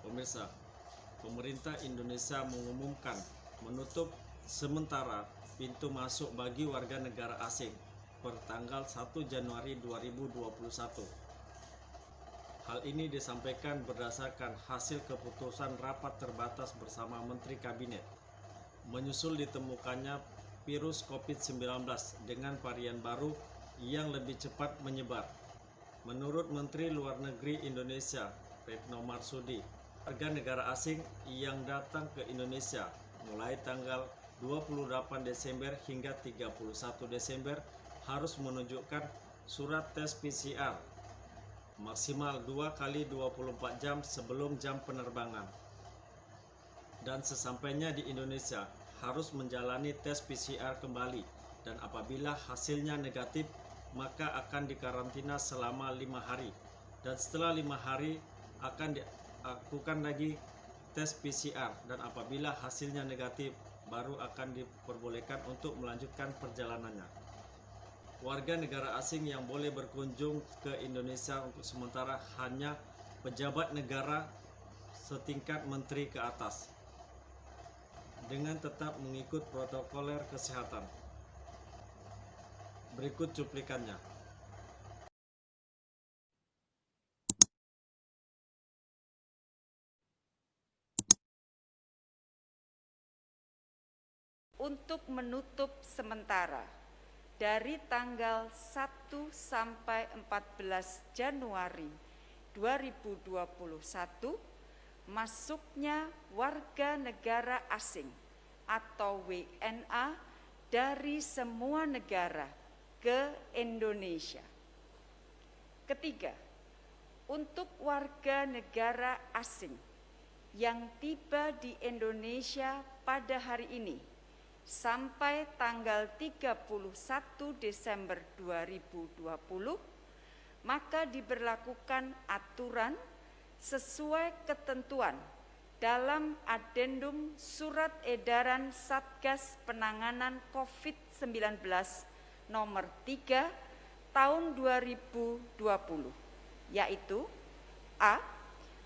Pemirsa, pemerintah Indonesia mengumumkan menutup sementara pintu masuk bagi warga negara asing per tanggal 1 Januari 2021. Hal ini disampaikan berdasarkan hasil keputusan rapat terbatas bersama Menteri Kabinet, menyusul ditemukannya virus COVID-19 dengan varian baru yang lebih cepat menyebar. Menurut Menteri Luar Negeri Indonesia, Retno Marsudi, warga negara asing yang datang ke Indonesia mulai tanggal 28 Desember hingga 31 Desember harus menunjukkan surat tes PCR maksimal 2 kali 24 jam sebelum jam penerbangan. Dan sesampainya di Indonesia harus menjalani tes PCR kembali, dan apabila hasilnya negatif maka akan dikarantina selama 5 hari, dan setelah 5 hari akan dilakukan lagi tes PCR, dan apabila hasilnya negatif baru akan diperbolehkan untuk melanjutkan perjalanannya. Warga negara asing yang boleh berkunjung ke Indonesia untuk sementara hanya pejabat negara setingkat menteri ke atas, dengan tetap mengikut protokol kesehatan. Berikut cuplikannya. Untuk menutup sementara dari tanggal 1 sampai 14 Januari 2021 masuknya warga negara asing atau WNA dari semua negara ke Indonesia. Ketiga, untuk warga negara asing yang tiba di Indonesia pada hari ini sampai tanggal 31 Desember 2020, maka diberlakukan aturan sesuai ketentuan dalam Adendum Surat Edaran Satgas Penanganan COVID-19 nomor 3 tahun 2020, yaitu A.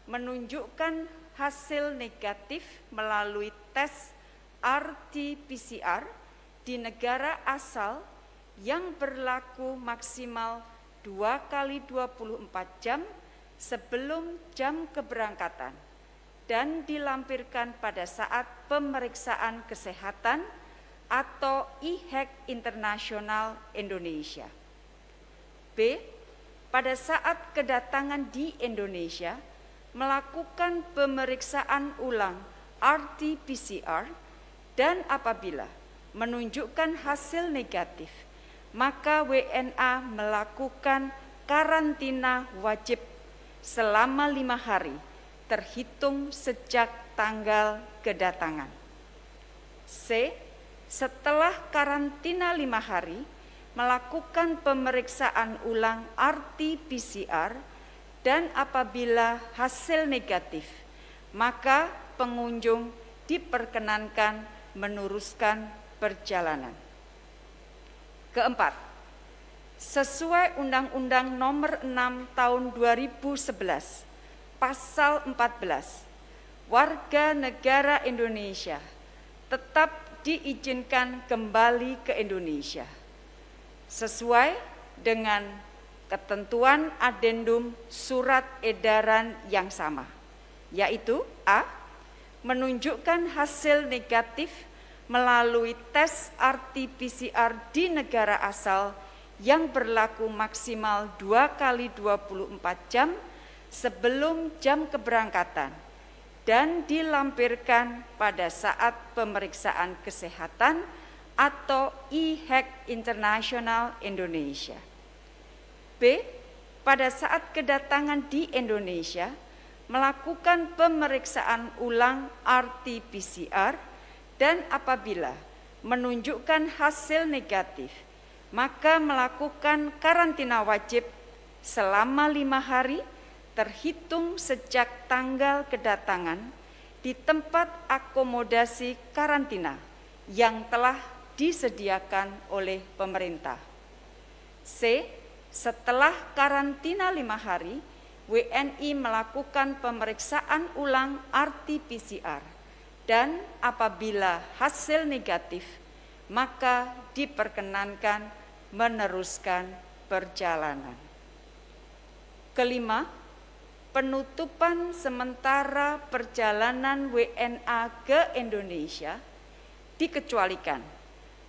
Menunjukkan hasil negatif melalui tes RT-PCR di negara asal yang berlaku maksimal 2 kali 24 jam sebelum jam keberangkatan dan dilampirkan pada saat pemeriksaan kesehatan atau IHEC Internasional Indonesia. B. Pada saat kedatangan di Indonesia melakukan pemeriksaan ulang RT-PCR, dan apabila menunjukkan hasil negatif, maka WNA melakukan karantina wajib selama 5 hari terhitung sejak tanggal kedatangan. C. Setelah karantina 5 hari, melakukan pemeriksaan ulang RT-PCR, dan apabila hasil negatif, maka pengunjung diperkenankan meneruskan perjalanan. Keempat, sesuai Undang-Undang Nomor 6 Tahun 2011, Pasal 14, warga negara Indonesia tetap diizinkan kembali ke Indonesia sesuai dengan ketentuan Adendum Surat Edaran yang sama, yaitu A. Menunjukkan hasil negatif melalui tes RT-PCR di negara asal yang berlaku maksimal 2 kali 24 jam sebelum jam keberangkatan dan dilampirkan pada saat pemeriksaan kesehatan atau IHEC Internasional Indonesia. B. Pada saat kedatangan di Indonesia melakukan pemeriksaan ulang RT-PCR, dan apabila menunjukkan hasil negatif, maka melakukan karantina wajib selama 5 hari terhitung sejak tanggal kedatangan di tempat akomodasi karantina yang telah disediakan oleh pemerintah. C. Setelah karantina 5 hari, WNI melakukan pemeriksaan ulang RT-PCR dan apabila hasil negatif, maka diperkenankan meneruskan perjalanan. Kelima, penutupan sementara perjalanan WNA ke Indonesia dikecualikan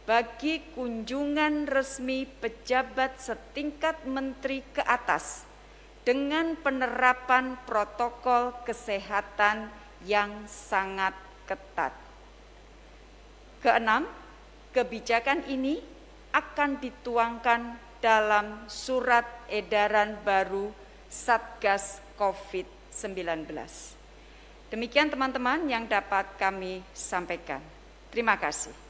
bagi kunjungan resmi pejabat setingkat menteri ke atas dengan penerapan protokol kesehatan yang sangat ketat. Keenam, kebijakan ini akan dituangkan dalam surat edaran baru Satgas COVID-19. Demikian teman-teman yang dapat kami sampaikan. Terima kasih.